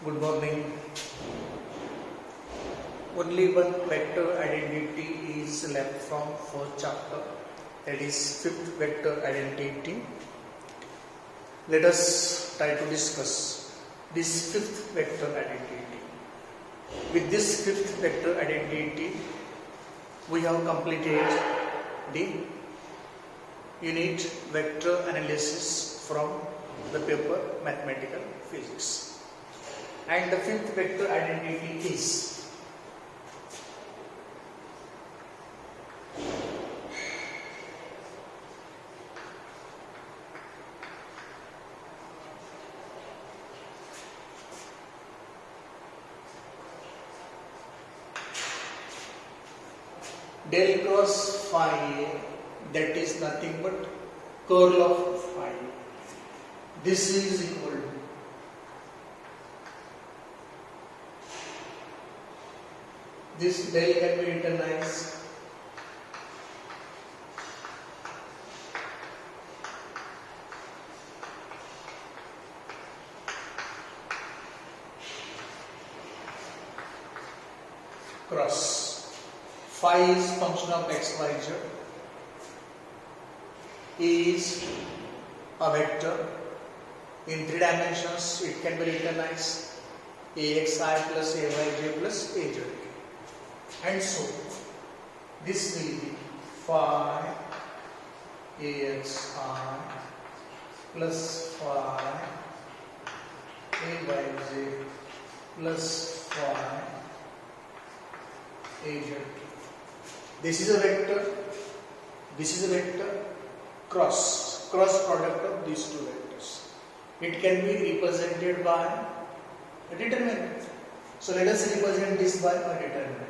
Good morning. Only one vector identity is left from fourth chapter, that is fifth vector identity. Let us try to discuss this fifth vector identity. With this fifth vector identity, we have completed the unit vector analysis from the paper Mathematical Physics. And the fifth vector identity is del cross phi A, that is nothing but curl of phi. This is equal to this del can be written as cross. Phi is function of x, y, z. Is a vector. In 3 dimensions, it can be written as axi plus ayj plus az. And so, this will be phi axi plus phi ayj plus phi az. This is a vector, this is a vector, cross product of these two vectors. It can be represented by a determinant. So let us represent this by a determinant.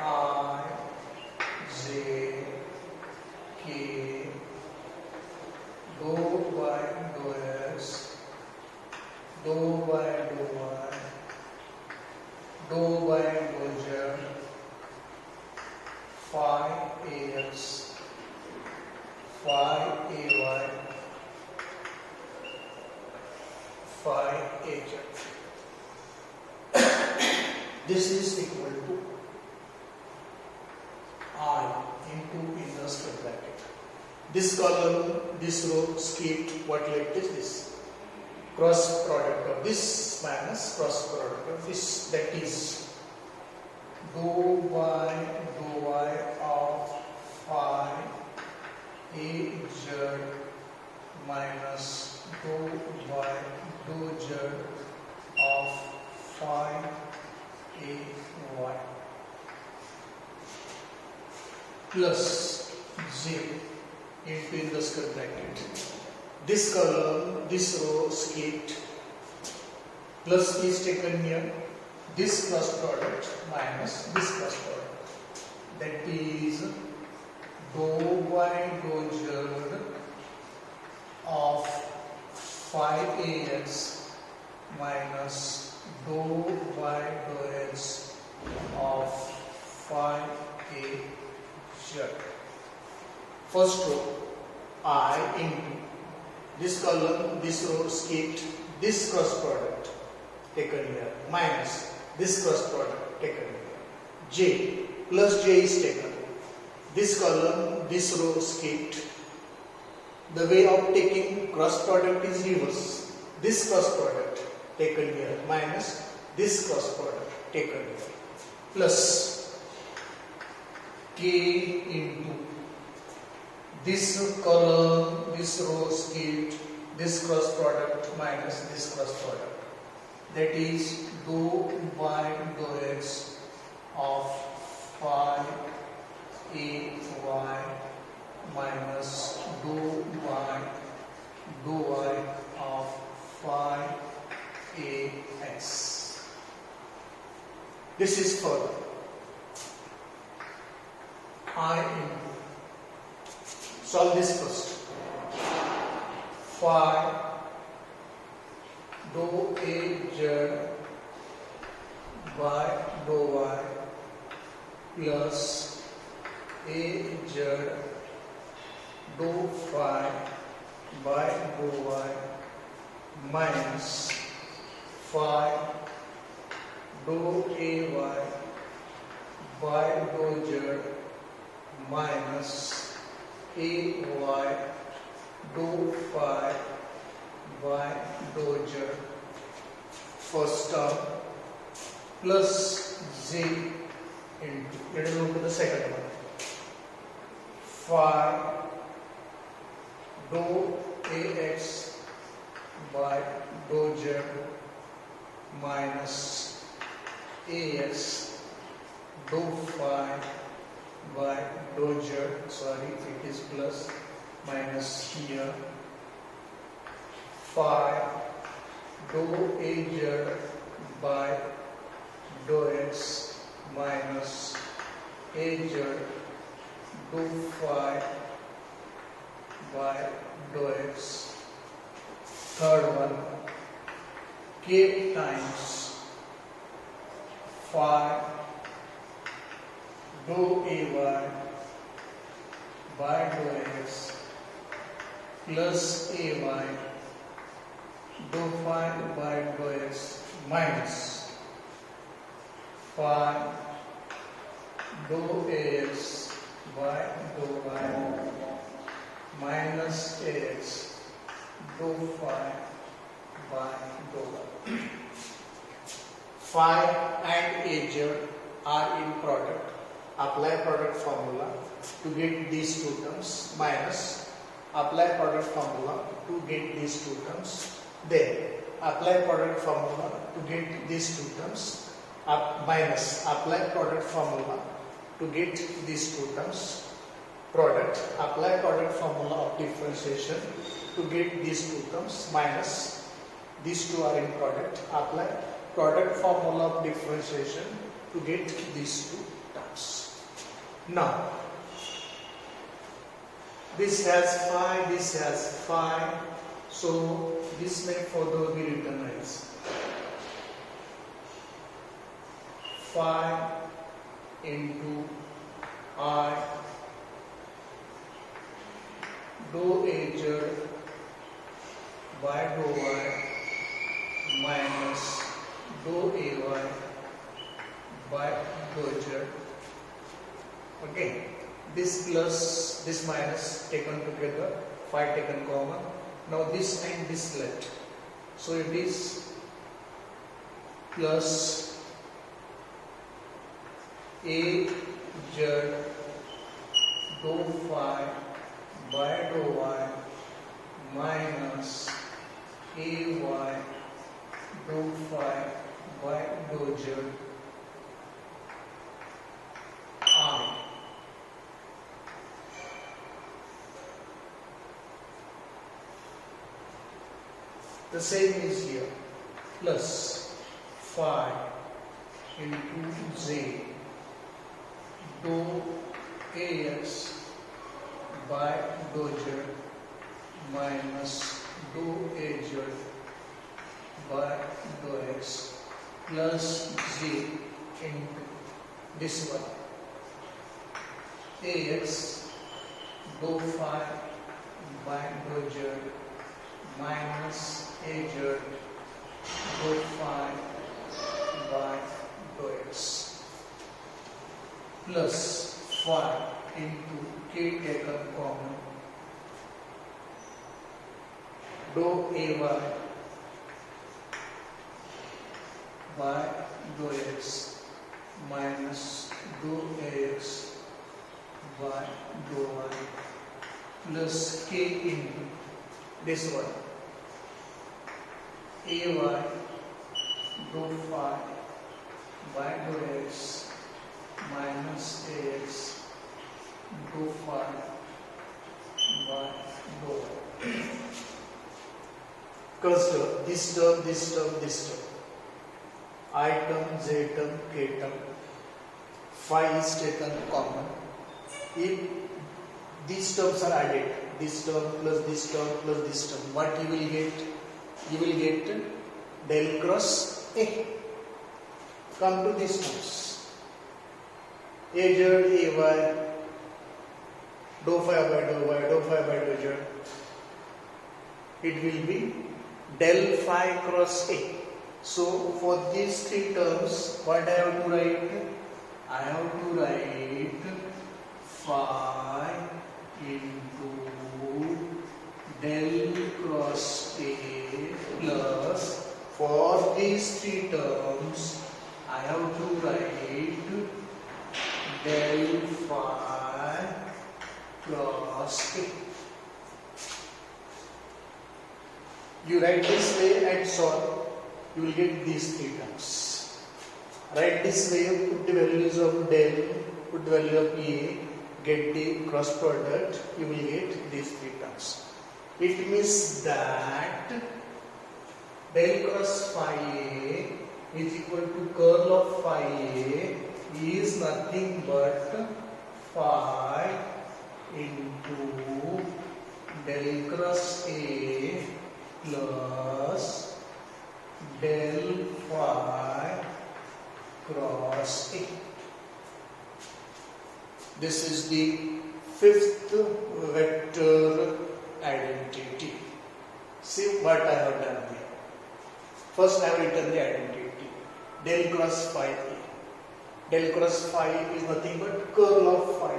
I, J, K, dou by dou x, dou by dou y, dou by dou z, phi ax, phi ay, phi az. This is equal to I into inner square bracket. This column, this row skipped. What left is this? Cross product of this minus cross product of this, that is dou by dou y of phi az minus dou by dou z of phi ay plus z into in the square bracket. This column, this row skipped, plus is taken here, this cross product minus this cross product, that is dou by dou z of phi ax minus dou by dou x of phi az. First row I into this column, this row skipped, this cross product taken here minus this cross product taken here. J plus j is taken. This column, this row skipped. The way of taking cross product is reverse. This cross product taken here minus this cross product taken here plus k into this column, this row skipped, this cross product minus this cross product, that is dou by dou x of phi ay minus dou by dou y of phi ax. This is further I into, solve this first, phi dou az by dou y plus az dou phi by dou y minus phi dou ay by dou z minus ay dou phi by dou z first term plus z into, let us look at the second one, phi dou ax by dou z minus as dou phi by dou z, sorry it is plus minus here, phi dou az by dou x minus az dou phi by dou x. Third one, k times phi dou ay by dou x plus ay dou phi by dou x minus phi dou ax by dou y minus ax dou phi by dou y. Phi and az are in product. Apply product formula to get these two terms minus apply product formula to get these two terms. Then apply product formula to get these two terms minus apply product formula to get these two terms. Product, apply product formula of differentiation to get these two terms minus these two are in product. Apply product formula of differentiation to get these two terms. Now this has phi, this has phi, so this may further be written as phi into I dou az by dou y minus dou ay by dou z. Okay, this plus this minus taken together, phi taken common. Now this and this left, so it is plus a z dou phi by dou y minus ay dou phi by dou z I. The same is here, plus phi into z dou ax by dou z minus dou az by dou x plus z into this one ax dou phi by dou z minus az dou phi by dou x plus phi into k taken common dou ay by dou x minus dou ax by dou y plus k into this one ay dou phi by dou x minus ax dou phi by dou y. Consider this term, this term, this term. I term, z term, k term. Phi is taken common. If these terms are added, this term plus this term plus this term, what you will get? You will get del cross A. Come to these terms. Az, ay, dou phi by dou y, dou phi by dou z. It will be del phi cross A. So for these three terms, what I have to write? I have to write phi into del cross A plus, for these three terms I have to write del phi cross A. You write this way and solve, you will get these three terms. Write this way, put the values of del, put the value of A, get the cross product, you will get these three terms. It means that del cross phi A is equal to curl of phi A is nothing but phi into del cross A plus del phi cross A. This is the fifth vector identity. See what I have done here. First I have written the identity del cross phi A. Del cross phi is nothing but curl of phi A.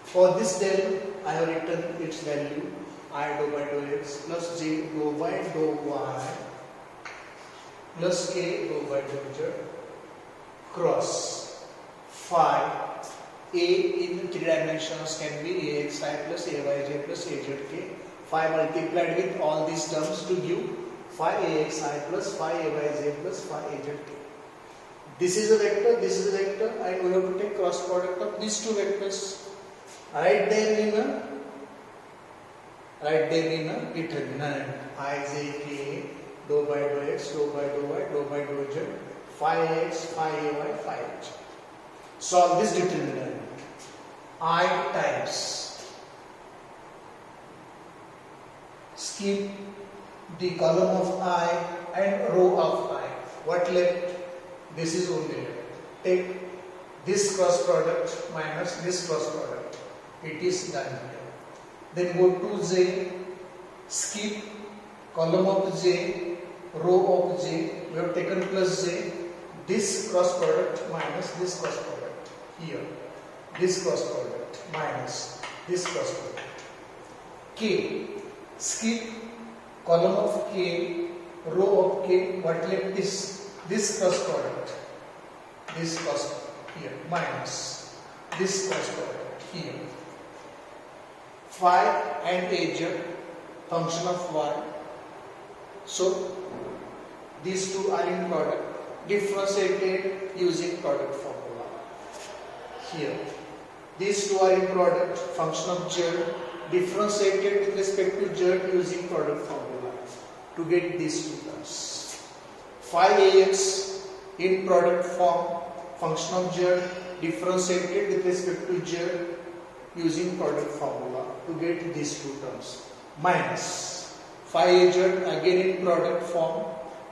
For this del I have written its value I dou by dou x plus j dou by dou y plus k dou by dou z cross phi A in three dimensions can be axi plus ayj plus azk. Phi multiplied with all these terms to give phi axi plus phi ayj plus phi azk. This is a vector, this is a vector, and we have to take cross product of these two vectors. Write them in a determinant ijk dou by dou x dou by dou y dou by dou z phi x phi ay phi h. Solve this determinant. I times, skip the column of I and row of I. What left? This is only left. Take this cross product minus this cross product. It is done here. Then go to J, skip column of J, row of J. We have taken plus J. This cross product minus this cross product here. This cross product minus this cross product. K, skip column of K, row of K. What left is this cross product. This cross product here minus this cross product here. Phi and az function of y. So these two are in product, differentiated using product formula. Here these two are in product, function of z, differentiated with respect to z using product formula to get these two terms. Phi ax in product form, function of z, differentiated with respect to z using product formula to get these two terms, minus phi az again in product form,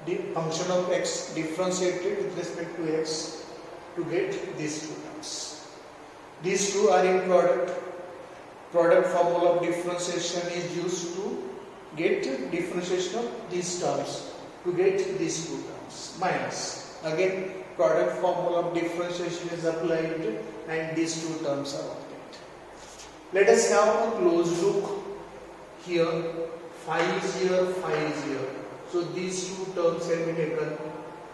the function of x differentiated with respect to x to get these two terms. These two are in product. Product formula of differentiation is used to get differentiation of these terms to get these two terms, minus again product formula of differentiation is applied and these two terms are obtained. Let us have a close look. Here phi is here, phi is here. So these two terms can be taken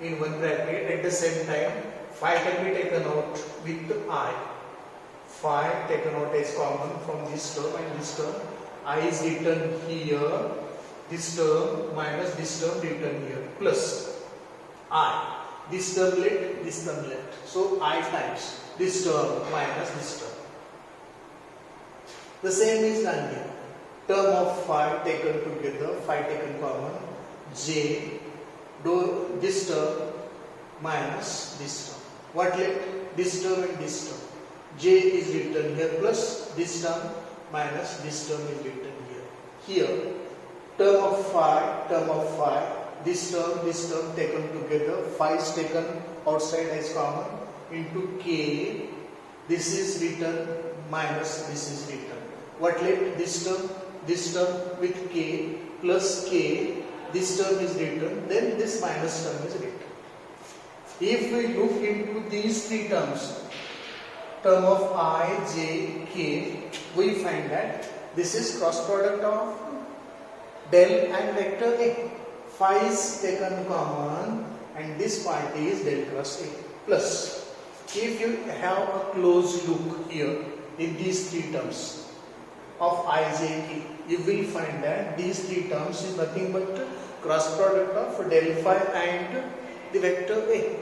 in one bracket. At the same time, phi can be taken out with I. Phi taken out as common from this term and this term. I is written here. This term minus this term written here. Plus I. This term left, this term left. So I times this term minus this term. The same is done here. Term of phi taken together, phi taken common, j, do this term minus this term. What left? This term and this term. J is written here plus this term minus this term is written here. Here, term of phi, this term taken together, phi is taken outside as common into k. This is written minus this is written. What left? This term this term with k plus k, this term is written, then this minus term is written. If we look into these three terms, term of I, j, k, we find that this is cross product of del and vector A. Phi is taken common and this part is del cross A plus. If you have a close look here in these three terms of I, j, k, you will find that these three terms is nothing but cross product of del phi and the vector A.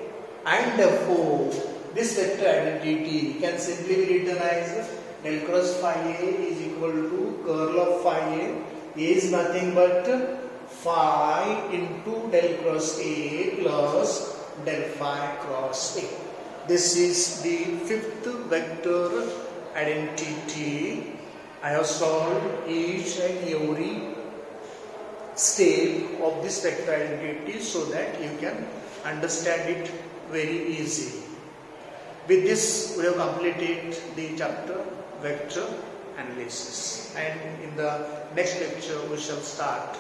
And therefore, this vector identity can simply be written as del cross phi A is equal to curl of phi A is nothing but phi into del cross A plus del phi cross A. This is the fifth vector identity. I have solved each and every step of this vector identity so that you can understand it very easily. With this, we have completed the chapter vector analysis, and in the next lecture we shall start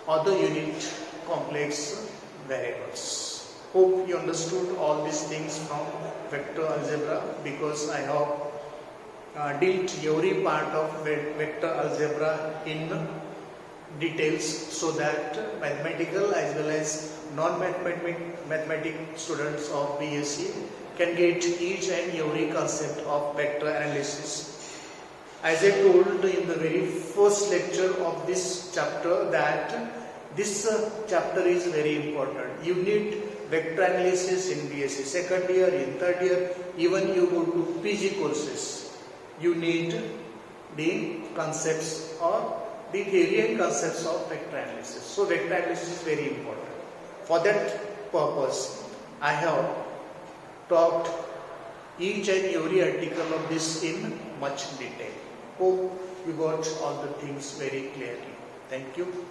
other unit complex variables. Hope you understood all these things from vector algebra, because I have dealt every part of vector algebra in details, so that mathematical as well as non-mathematic students of BSc can get each and every concept of vector analysis. As I told in the very first lecture of this chapter that this chapter is very important. You need vector analysis in BSc second year, in third year, even you go to PG courses. You need the concepts or the theory and concepts of vector analysis. So vector analysis is very important. For that purpose, I have talked each and every article of this in much detail. Hope you got all the things very clearly. Thank you.